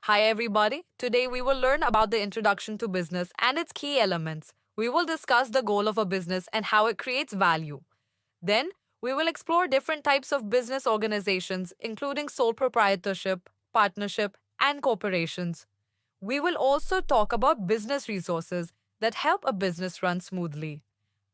Hi, everybody. Today we will learn about the introduction to business and its key elements. We will discuss the goal of a business and how it creates value. Then, we will explore different types of business organizations, including sole proprietorship, partnership, and corporations. We will also talk about business resources that help a business run smoothly.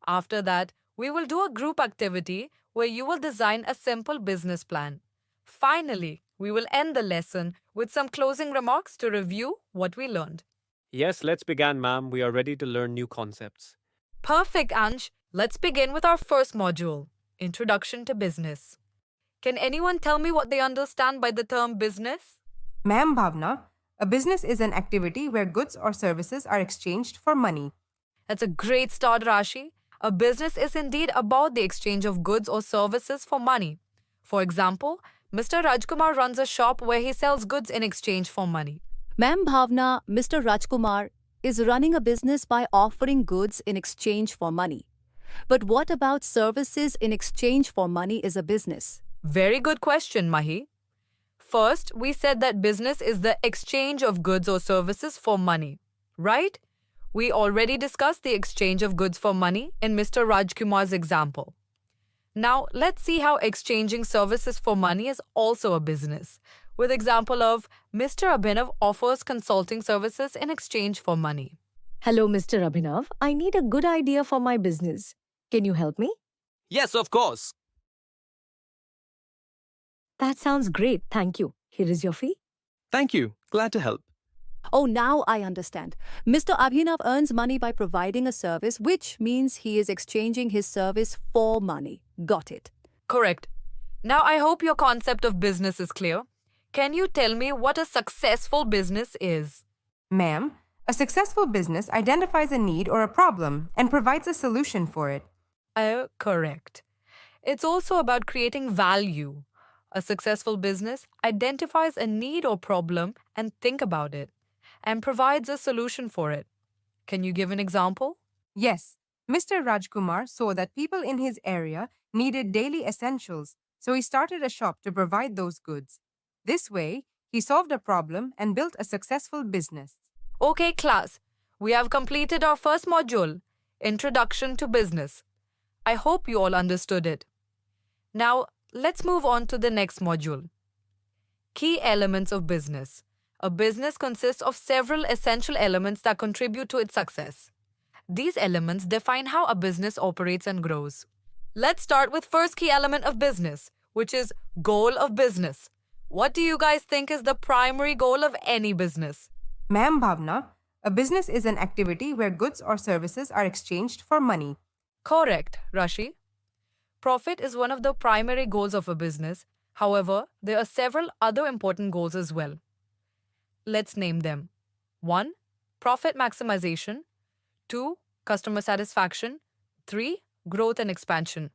After that, we will do a group activity where you will design a simple business plan. Finally, we will end the lesson with some closing remarks to review what we learned. Yes, let's begin, ma'am. We are ready to learn new concepts. Perfect, Ansh. Let's begin with our first module, Introduction to Business. Can anyone tell me what they understand by the term business? Ma'am Bhavna, a business is an activity where goods or services are exchanged for money. That's a great start, Rashi. A business is indeed about the exchange of goods or services for money. For example, Mr. Rajkumar runs a shop where he sells goods in exchange for money. Ma'am Bhavna, Mr. Rajkumar is running a business by offering goods in exchange for money. But what about services in exchange for money is a business? Very good question, Mahi. First, we said that business is the exchange of goods or services for money, right? We already discussed the exchange of goods for money in Mr. Rajkumar's example. Now, let's see how exchanging services for money is also a business, with example of Mr. Abhinav offers consulting services in exchange for money. Hello, Mr. Abhinav. I need a good idea for my business. Can you help me? Yes, of course. That sounds great. Thank you. Here is your fee. Thank you. Glad to help. Oh, now I understand. Mr. Abhinav earns money by providing a service, which means he is exchanging his service for money. Got it. Correct. Now, I hope your concept of business is clear. Can you tell me what a successful business is? Ma'am, a successful business identifies a need or a problem and provides a solution for it. Correct. It's also about creating value. A successful business identifies a need or problem and think about it, and provides a solution for it. Can you give an example? Yes, Mr. Rajkumar saw that people in his area needed daily essentials, so he started a shop to provide those goods. This way, he solved a problem and built a successful business. Okay, class. We have completed our first module, Introduction to Business. I hope you all understood it. Now, let's move on to the next module. Key elements of business. A business consists of several essential elements that contribute to its success. These elements define how a business operates and grows. Let's start with first key element of business, which is goal of business. What do you guys think is the primary goal of any business? Ma'am Bhavna, a business is an activity where goods or services are exchanged for money. Correct, Rashi. Profit is one of the primary goals of a business. However, there are several other important goals as well. Let's name them. 1. Profit maximization. 2. Customer satisfaction. 3. Growth and expansion.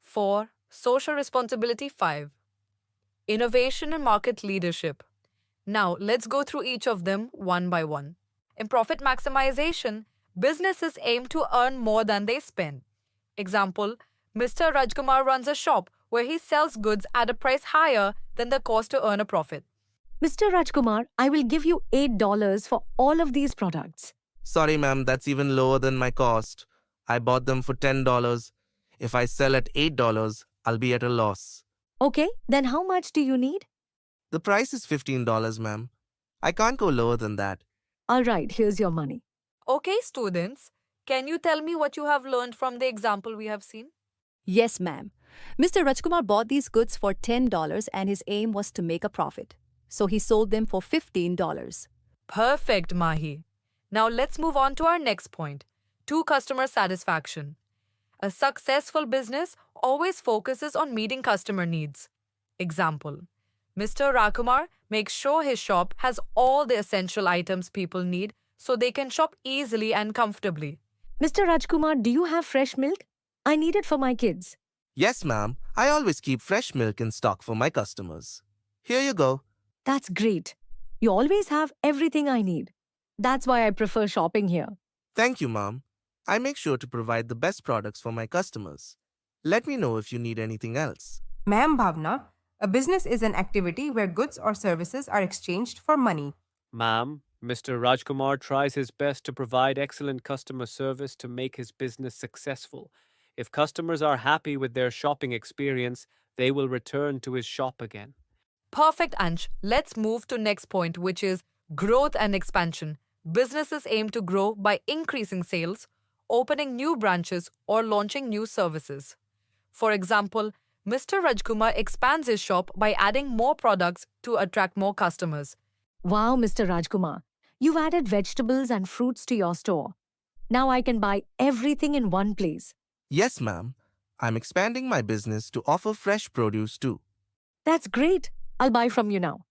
4. Social responsibility. 5. Innovation and market leadership. Now, let's go through each of them one by one. In profit maximization, businesses aim to earn more than they spend. Example, Mr. Rajkumar runs a shop where he sells goods at a price higher than the cost to earn a profit. Mr. Rajkumar, I will give you $8 for all of these products. Sorry, ma'am, that's even lower than my cost. I bought them for $10. If I sell at $8, I'll be at a loss. Okay, then how much do you need? The price is $15, ma'am. I can't go lower than that. All right, here's your money. Okay, students, can you tell me what you have learned from the example we have seen? Yes, ma'am. Mr. Rajkumar bought these goods for $10 and his aim was to make a profit. So he sold them for $15. Perfect, Mahi. Now let's move on to our next point, to customer satisfaction. A successful business always focuses on meeting customer needs. Example, Mr. Rajkumar makes sure his shop has all the essential items people need so they can shop easily and comfortably. Mr. Rajkumar, do you have fresh milk? I need it for my kids. Yes, ma'am. I always keep fresh milk in stock for my customers. Here you go. That's great. You always have everything I need. That's why I prefer shopping here. Thank you, ma'am. I make sure to provide the best products for my customers. Let me know if you need anything else. Ma'am Bhavna, a business is an activity where goods or services are exchanged for money. Ma'am, Mr. Rajkumar tries his best to provide excellent customer service to make his business successful. If customers are happy with their shopping experience, they will return to his shop again. Perfect, Ansh. Let's move to next point, which is growth and expansion. Businesses aim to grow by increasing sales, opening new branches, or launching new services. For example, Mr. Rajkumar expands his shop by adding more products to attract more customers. Wow, Mr. Rajkumar, you've added vegetables and fruits to your store. Now I can buy everything in one place. Yes, ma'am. I'm expanding my business to offer fresh produce too. That's great. I'll buy from you now.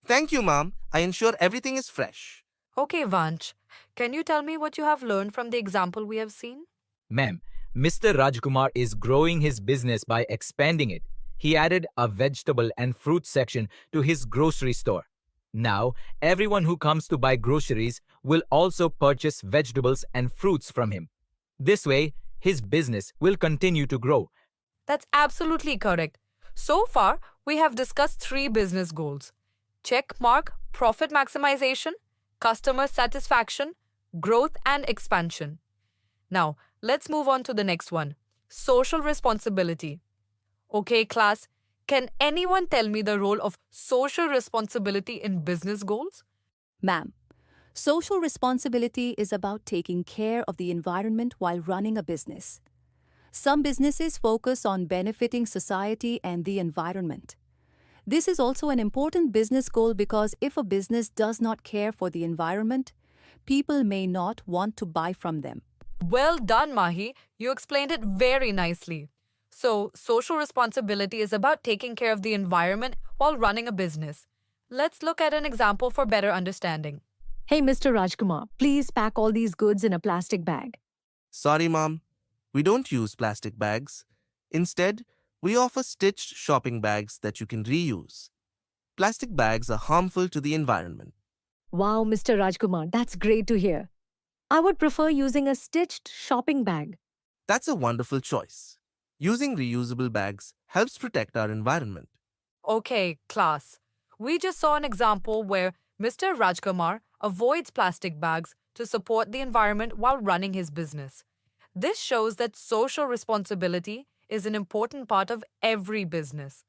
Thank you, ma'am. I ensure everything is fresh. Okay, Vanch, can you tell me what you have learned from the example we have seen? Ma'am, Mr. Rajkumar is growing his business by expanding it. He added a vegetable and fruit section to his grocery store. Now, everyone who comes to buy groceries will also purchase vegetables and fruits from him. This way, his business will continue to grow. That's absolutely correct. So far, we have discussed 3 business goals. Check mark, profit maximization, customer satisfaction, growth and expansion. Now, let's move on to the next one. Social responsibility. Okay, class, can anyone tell me the role of social responsibility in business goals? Ma'am, social responsibility is about taking care of the environment while running a business. Some businesses focus on benefiting society and the environment. This is also an important business goal because if a business does not care for the environment, people may not want to buy from them. Well done, Mahi. You explained it very nicely. So, social responsibility is about taking care of the environment while running a business. Let's look at an example for better understanding. Hey, Mr. Rajkumar, please pack all these goods in a plastic bag. Sorry, ma'am. We don't use plastic bags. Instead, we offer stitched shopping bags that you can reuse. Plastic bags are harmful to the environment. Wow, Mr. Rajkumar, that's great to hear. I would prefer using a stitched shopping bag. That's a wonderful choice. Using reusable bags helps protect our environment. Okay, class. We just saw an example where Mr. Rajkumar avoids plastic bags to support the environment while running his business. This shows that social responsibility is an important part of every business.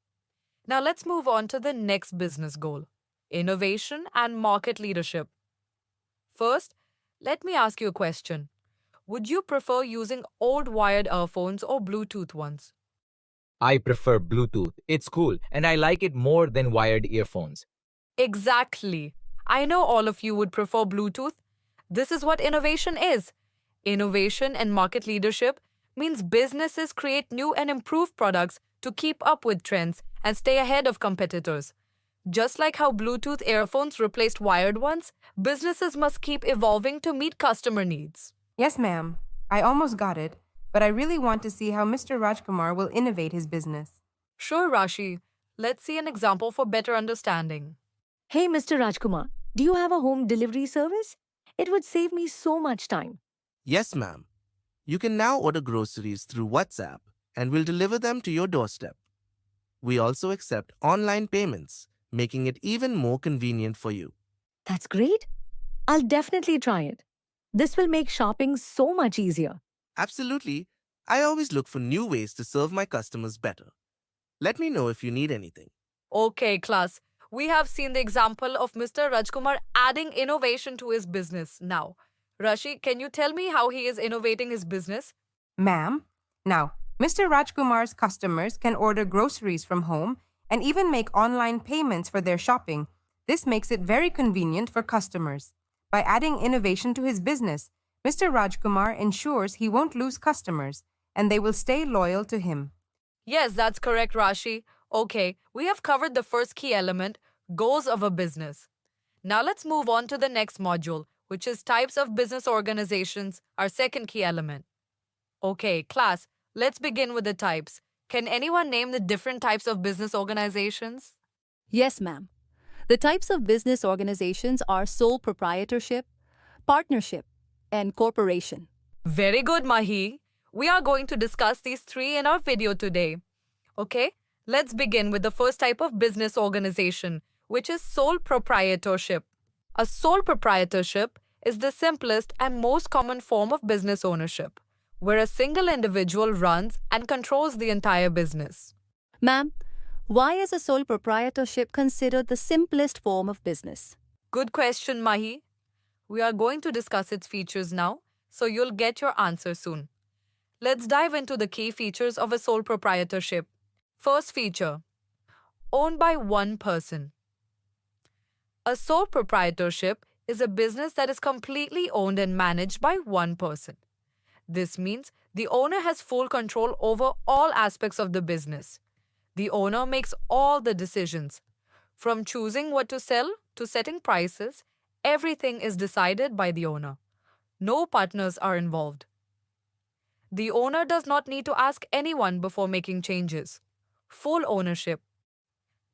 Now let's move on to the next business goal, innovation and market leadership. First, let me ask you a question. Would you prefer using old wired earphones or Bluetooth ones? I prefer Bluetooth. It's cool and I like it more than wired earphones. Exactly. I know all of you would prefer Bluetooth. This is what innovation is. Innovation and market leadership means businesses create new and improved products to keep up with trends and stay ahead of competitors. Just like how Bluetooth earphones replaced wired ones, businesses must keep evolving to meet customer needs. Yes, ma'am. I almost got it, but I really want to see how Mr. Rajkumar will innovate his business. Sure, Rashi. Let's see an example for better understanding. Hey, Mr. Rajkumar, do you have a home delivery service? It would save me so much time. Yes, ma'am. You can now order groceries through WhatsApp and we'll deliver them to your doorstep. We also accept online payments, making it even more convenient for you. That's great. I'll definitely try it. This will make shopping so much easier. Absolutely. I always look for new ways to serve my customers better. Let me know if you need anything. Okay, class. We have seen the example of Mr. Rajkumar adding innovation to his business. Now, Rashi, can you tell me how he is innovating his business? Ma'am, now, Mr. Rajkumar's customers can order groceries from home and even make online payments for their shopping. This makes it very convenient for customers. By adding innovation to his business, Mr. Rajkumar ensures he won't lose customers and they will stay loyal to him. Yes, that's correct, Rashi. Okay, we have covered the first key element, goals of a business. Now let's move on to the next module, which is types of business organizations, our second key element. Okay, class, let's begin with the types. Can anyone name the different types of business organizations? Yes, ma'am. The types of business organizations are sole proprietorship, partnership, and corporation. Very good, Mahi. We are going to discuss these 3 in our video today. Okay, let's begin with the first type of business organization, which is sole proprietorship. A sole proprietorship is the simplest and most common form of business ownership, where a single individual runs and controls the entire business. Ma'am, why is a sole proprietorship considered the simplest form of business? Good question, Mahi. We are going to discuss its features now, so you'll get your answer soon. Let's dive into the key features of a sole proprietorship. First feature: owned by one person. A sole proprietorship is a business that is completely owned and managed by one person. This means the owner has full control over all aspects of the business. The owner makes all the decisions. From choosing what to sell to setting prices, everything is decided by the owner. No partners are involved. The owner does not need to ask anyone before making changes. Full ownership.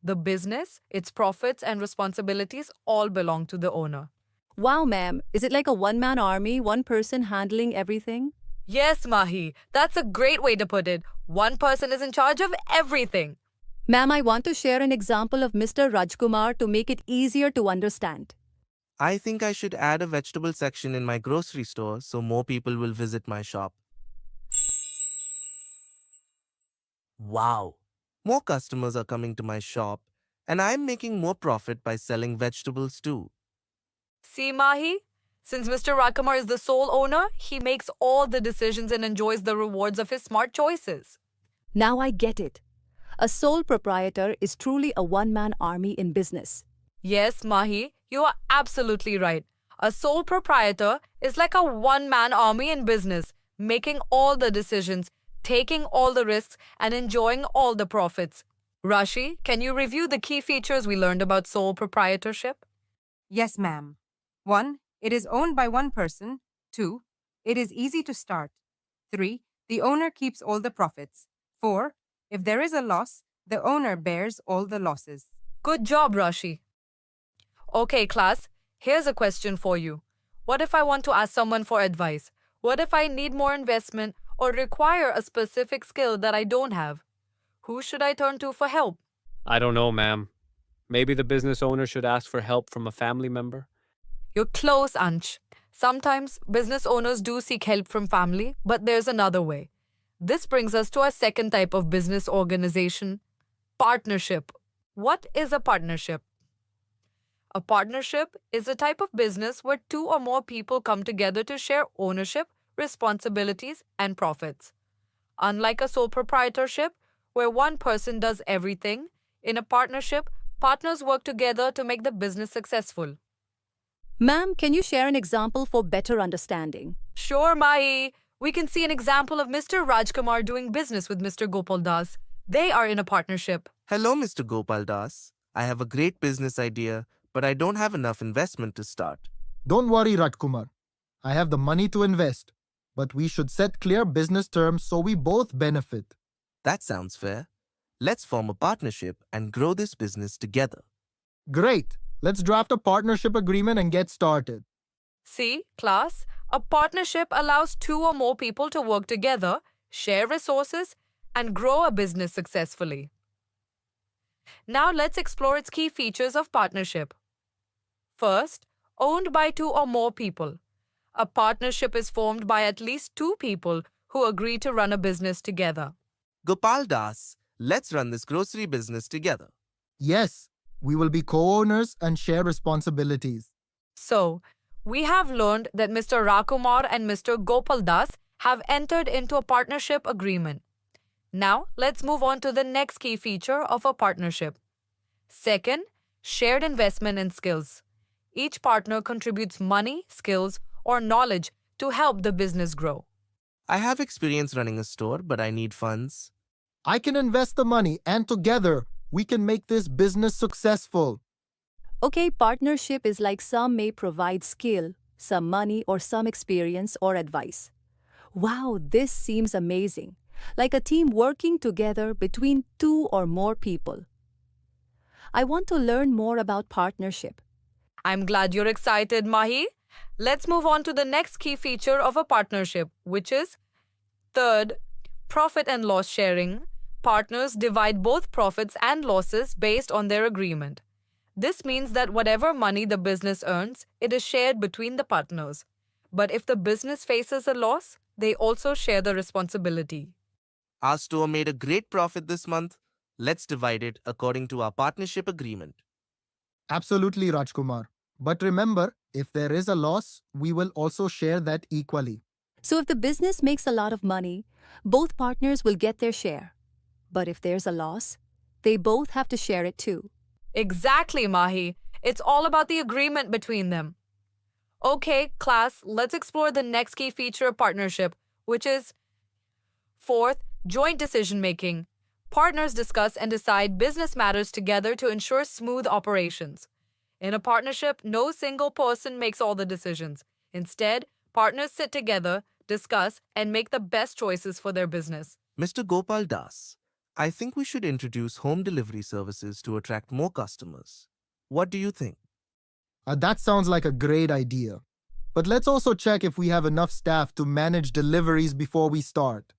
The business, its profits and responsibilities all belong to the owner. Wow, ma'am, is it like a one-man army, one person handling everything? Yes, Mahi, that's a great way to put it. One person is in charge of everything. Ma'am, I want to share an example of Mr. Rajkumar to make it easier to understand. I think I should add a vegetable section in my grocery store so more people will visit my shop. Wow! More customers are coming to my shop, and I'm making more profit by selling vegetables too. See, Mahi? Since Mr. Rakamar is the sole owner, he makes all the decisions and enjoys the rewards of his smart choices. Now I get it. A sole proprietor is truly a one-man army in business. Yes, Mahi, you are absolutely right. A sole proprietor is like a one-man army in business, making all the decisions, taking all the risks, and enjoying all the profits. Rashi, can you review the key features we learned about sole proprietorship? Yes, ma'am. 1. It is owned by one person. 2. It is easy to start. 3. The owner keeps all the profits. 4. If there is a loss, the owner bears all the losses. Good job, Rashi. Okay, class, here's a question for you. What if I want to ask someone for advice? What if I need more investment or require a specific skill that I don't have? Who should I turn to for help? I don't know, ma'am. Maybe the business owner should ask for help from a family member? You're close, Ansh. Sometimes business owners do seek help from family, but there's another way. This brings us to our second type of business organization: partnership. What is a partnership? A partnership is a type of business where two or more people come together to share ownership, responsibilities, and profits. Unlike a sole proprietorship, where one person does everything, in a partnership, partners work together to make the business successful. Ma'am, can you share an example for better understanding? Sure, Mahi. We can see an example of Mr. Rajkumar doing business with Mr. Gopal Das. They are in a partnership. Hello, Mr. Gopal Das. I have a great business idea, but I don't have enough investment to start. Don't worry, Rajkumar. I have the money to invest, but we should set clear business terms so we both benefit. That sounds fair. Let's form a partnership and grow this business together. Great. Let's draft a partnership agreement and get started. See, class, a partnership allows two or more people to work together, share resources, and grow a business successfully. Now let's explore its key features of partnership. First, owned by two or more people. A partnership is formed by at least two people who agree to run a business together. Gopal Das, let's run this grocery business together. Yes, we will be co-owners and share responsibilities. So, we have learned that Mr. Rakumar and Mr. Gopal Das have entered into a partnership agreement. Now, let's move on to the next key feature of a partnership. Second, shared investment and skills. Each partner contributes money, skills, or knowledge to help the business grow. I have experience running a store, but I need funds. I can invest the money and together we can make this business successful. Okay, partnership is like some may provide skill, some money, or some experience or advice. Wow, this seems amazing. Like a team working together between two or more people. I want to learn more about partnership. I'm glad you're excited, Mahi. Let's move on to the next key feature of a partnership, which is third, profit and loss sharing. Partners divide both profits and losses based on their agreement. This means that whatever money the business earns, it is shared between the partners. But if the business faces a loss, they also share the responsibility. Our store made a great profit this month. Let's divide it according to our partnership agreement. Absolutely, Rajkumar. But remember, if there is a loss, we will also share that equally. So if the business makes a lot of money, both partners will get their share. But if there's a loss, they both have to share it too. Exactly, Mahi. It's all about the agreement between them. Okay, class, let's explore the next key feature of partnership, which is fourth, joint decision making. Partners discuss and decide business matters together to ensure smooth operations. In a partnership, no single person makes all the decisions. Instead, partners sit together, discuss, and make the best choices for their business. Mr. Gopal Das, I think we should introduce home delivery services to attract more customers. What do you think? That sounds like a great idea. But let's also check if we have enough staff to manage deliveries before we start.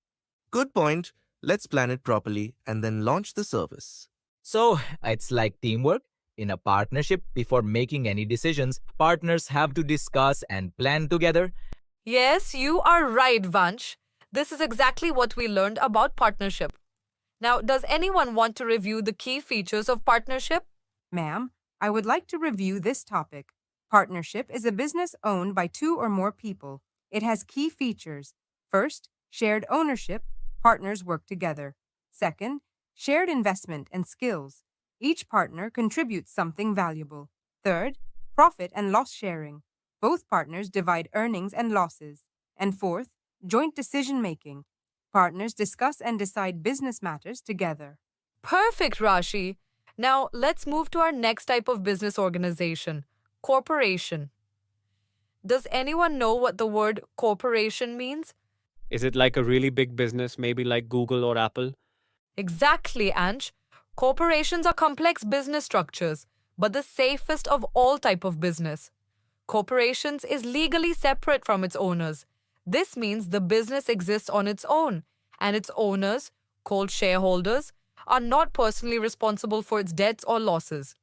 Good point. Let's plan it properly and then launch the service. So, it's like teamwork. In a partnership, before making any decisions, partners have to discuss and plan together. Yes, you are right, Vansh. This is exactly what we learned about partnership. Now, does anyone want to review the key features of partnership? Ma'am, I would like to review this topic. Partnership is a business owned by two or more people. It has key features. First, shared ownership. Partners work together. Second, shared investment and skills. Each partner contributes something valuable. Third, profit and loss sharing. Both partners divide earnings and losses. And fourth, joint decision making. Partners discuss and decide business matters together. Perfect, Rashi. Now, let's move to our next type of business organization, corporation. Does anyone know what the word corporation means? Is it like a really big business, maybe like Google or Apple? Exactly, Ansh. Corporations are complex business structures, but the safest of all type of business. Corporations is legally separate from its owners. This means the business exists on its own, and its owners, called shareholders, are not personally responsible for its debts or losses.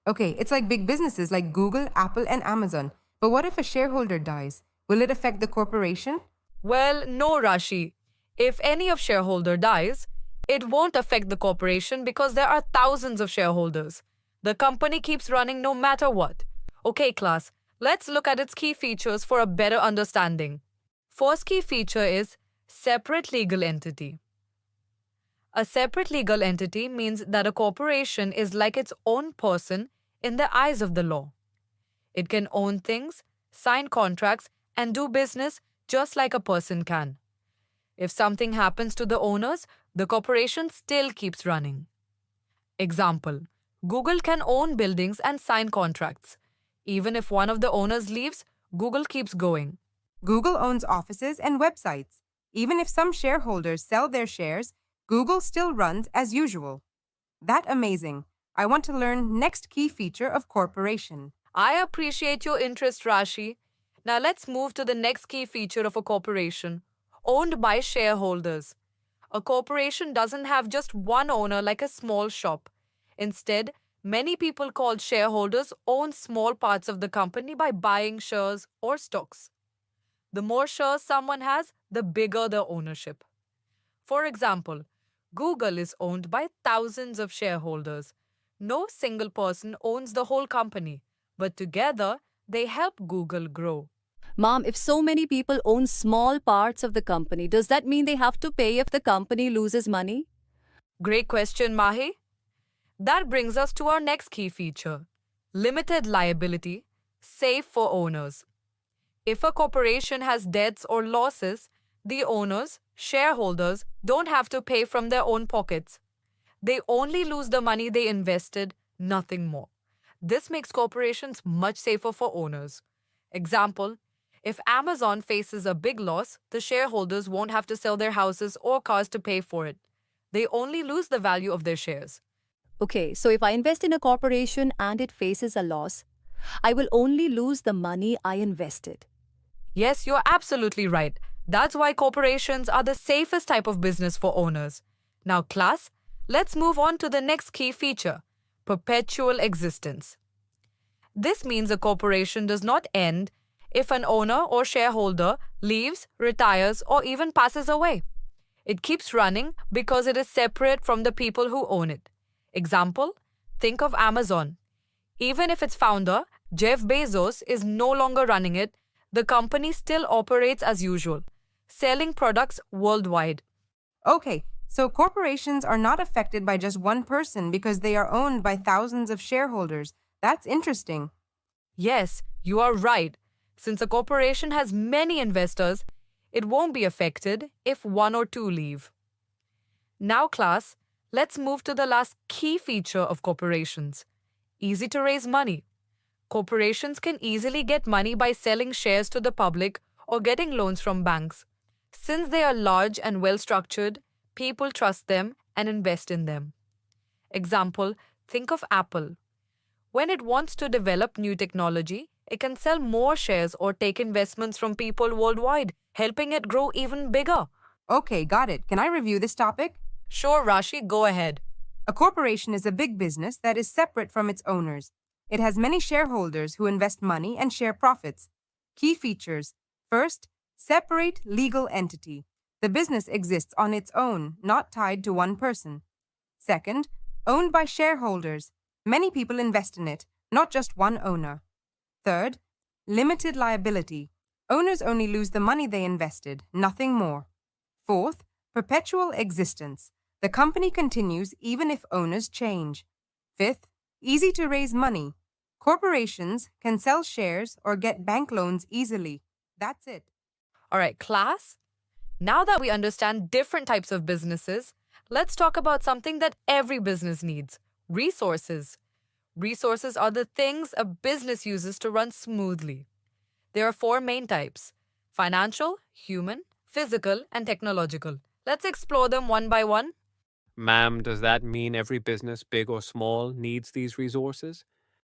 Okay, it's like big businesses like Google, Apple, and Amazon. But what if a shareholder dies? Will it affect the corporation? Well, no, Rashi. If any of shareholder dies, it won't affect the corporation because there are thousands of shareholders. The company keeps running no matter what. Okay, class, let's look at its key features for a better understanding. First key feature is separate legal entity. A separate legal entity means that a corporation is like its own person in the eyes of the law. It can own things, sign contracts, and do business just like a person can. If something happens to the owners, the corporation still keeps running. Example, Google can own buildings and sign contracts. Even if one of the owners leaves, Google keeps going. Google owns offices and websites. Even if some shareholders sell their shares, Google still runs as usual. That amazing. I want to learn next key feature of corporation. I appreciate your interest, Rashi. Now let's move to the next key feature of a corporation, owned by shareholders. A corporation doesn't have just one owner like a small shop. Instead, many people called shareholders own small parts of the company by buying shares or stocks. The more shares someone has, the bigger the ownership. For example, Google is owned by thousands of shareholders. No single person owns the whole company, but together they help Google grow. Mom, if so many people own small parts of the company, does that mean they have to pay if the company loses money? Great question, Mahi. That brings us to our next key feature, limited liability, safe for owners. If a corporation has debts or losses, the owners, shareholders, don't have to pay from their own pockets. They only lose the money they invested, nothing more. This makes corporations much safer for owners. Example, if Amazon faces a big loss, the shareholders won't have to sell their houses or cars to pay for it. They only lose the value of their shares. Okay, so if I invest in a corporation and it faces a loss, I will only lose the money I invested. Yes, you're absolutely right. That's why corporations are the safest type of business for owners. Now, class, let's move on to the next key feature, perpetual existence. This means a corporation does not end if an owner or shareholder leaves, retires, or even passes away. It keeps running because it is separate from the people who own it. Example, think of Amazon. Even if its founder, Jeff Bezos, is no longer running it, the company still operates as usual, selling products worldwide. Okay, so corporations are not affected by just one person because they are owned by thousands of shareholders. That's interesting. Yes, you are right. Since a corporation has many investors, it won't be affected if one or two leave. Now, class, let's move to the last key feature of corporations. Easy to raise money. Corporations can easily get money by selling shares to the public or getting loans from banks. Since they are large and well-structured, people trust them and invest in them. Example, think of Apple. When it wants to develop new technology, it can sell more shares or take investments from people worldwide, helping it grow even bigger. Okay, got it. Can I review this topic? Sure, Rashi, go ahead. A corporation is a big business that is separate from its owners. It has many shareholders who invest money and share profits. Key features. First, separate legal entity. The business exists on its own, not tied to one person. Second, owned by shareholders. Many people invest in it, not just one owner. Third, limited liability. Owners only lose the money they invested, nothing more. Fourth, perpetual existence. The company continues even if owners change. Fifth, easy to raise money. Corporations can sell shares or get bank loans easily. That's it. All right, class. Now that we understand different types of businesses, let's talk about something that every business needs: resources. Resources are the things a business uses to run smoothly. There are four main types: financial, human, physical, and technological. Let's explore them one by one. Ma'am, does that mean every business, big or small, needs these resources?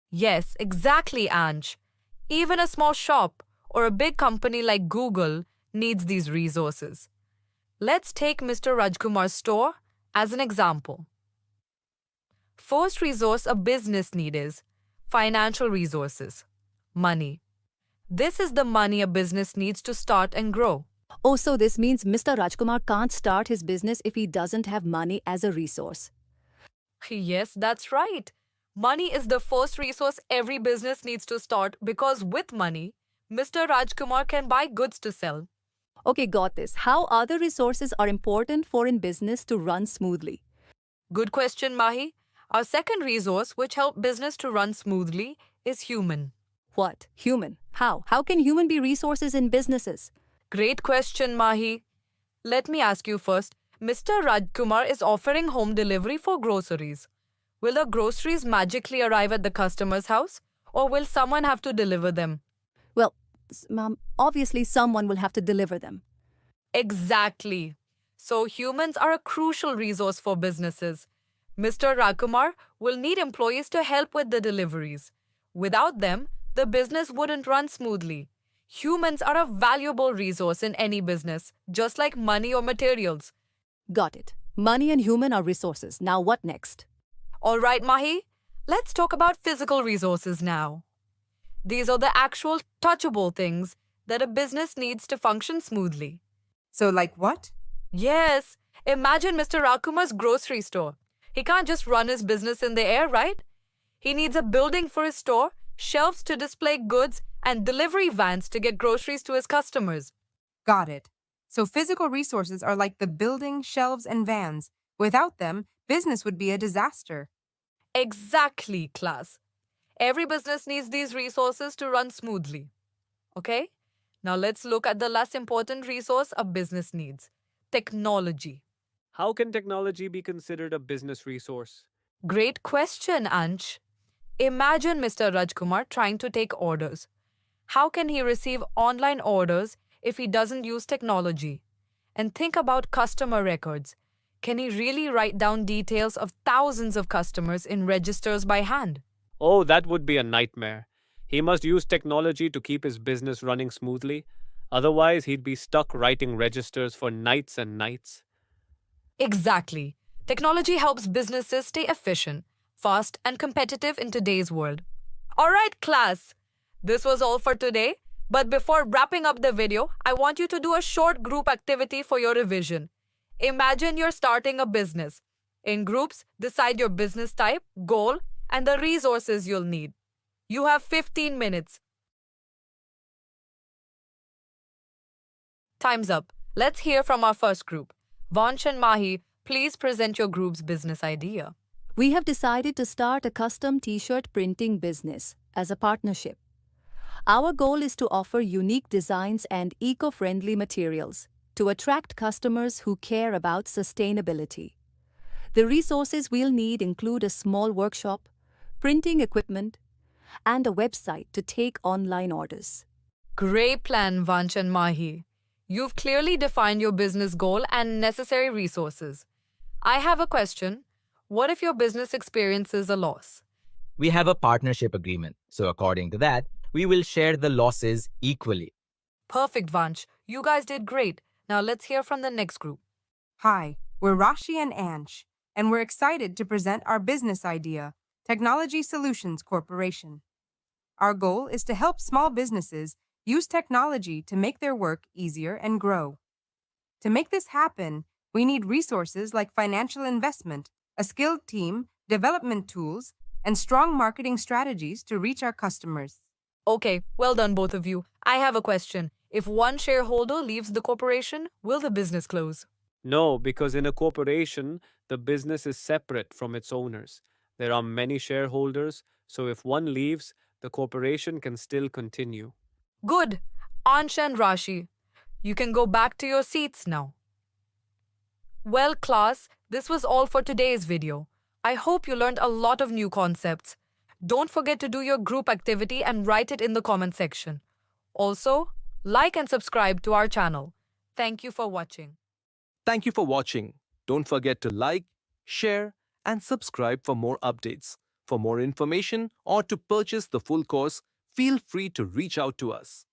Yes, exactly, Anj. Even a small shop or a big company like Google needs these resources. Let's take Mr. Rajkumar's store as an example. First resource a business need is financial resources, money. This is the money a business needs to start and grow. Oh, so this means Mr. Rajkumar can't start his business if he doesn't have money as a resource. Yes, that's right. Money is the first resource every business needs to start because with money, Mr. Rajkumar can buy goods to sell. Okay, got this. How other resources are important for in business to run smoothly? Good question, Mahi. Our second resource which helps business to run smoothly is human. What? Human. How? How can human be resources in businesses? Great question, Mahi. Let me ask you first. Mr. Rajkumar is offering home delivery for groceries. Will the groceries magically arrive at the customer's house, or will someone have to deliver them? Well, obviously someone will have to deliver them. Exactly. So humans are a crucial resource for businesses. Mr. Rajkumar will need employees to help with the deliveries. Without them, the business wouldn't run smoothly. Humans are a valuable resource in any business, just like money or materials. Got it. Money and human are resources. Now what next? All right, Mahi, let's talk about physical resources now. These are the actual touchable things that a business needs to function smoothly. So, like what? Yes, imagine Mr. Rajkumar's grocery store. He can't just run his business in the air, right? He needs a building for his store, shelves to display goods, and delivery vans to get groceries to his customers. Got it. So physical resources are like the building, shelves, and vans. Without them, business would be a disaster. Exactly, class. Every business needs these resources to run smoothly. Okay? Now let's look at the last important resource a business needs: technology. How can technology be considered a business resource? Great question, Ansh. Imagine Mr. Rajkumar trying to take orders. How can he receive online orders if he doesn't use technology? And think about customer records. Can he really write down details of thousands of customers in registers by hand? Oh, that would be a nightmare. He must use technology to keep his business running smoothly. Otherwise, he'd be stuck writing registers for nights and nights. Exactly. Technology helps businesses stay efficient, fast, and competitive in today's world. Alright, class. This was all for today. But before wrapping up the video, I want you to do a short group activity for your revision. Imagine you're starting a business. In groups, decide your business type, goal, and the resources you'll need. You have 15 minutes. Time's up. Let's hear from our first group. Vansh and Mahi, please present your group's business idea. We have decided to start a custom t-shirt printing business as a partnership. Our goal is to offer unique designs and eco-friendly materials to attract customers who care about sustainability. The resources we'll need include a small workshop, printing equipment, and a website to take online orders. Great plan, Vansh and Mahi. You've clearly defined your business goal and necessary resources. I have a question. What if your business experiences a loss? We have a partnership agreement, so according to that, we will share the losses equally. Perfect, Vansh. You guys did great. Now let's hear from the next group. Hi, we're Rashi and Ansh, and we're excited to present our business idea, Technology Solutions Corporation. Our goal is to help small businesses use technology to make their work easier and grow. To make this happen, we need resources like financial investment, a skilled team, development tools, and strong marketing strategies to reach our customers. Okay, well done, both of you. I have a question. If one shareholder leaves the corporation, will the business close? No, because in a corporation, the business is separate from its owners. There are many shareholders, so if one leaves, the corporation can still continue. Good. Ansh and Rashi, you can go back to your seats now. Well, class, this was all for today's video. I hope you learned a lot of new concepts. Don't forget to do your group activity and write it in the comment section. Also, like and subscribe to our channel. Thank you for watching. Thank you for watching. Don't forget to like, share, and subscribe for more updates. For more information or to purchase the full course, feel free to reach out to us.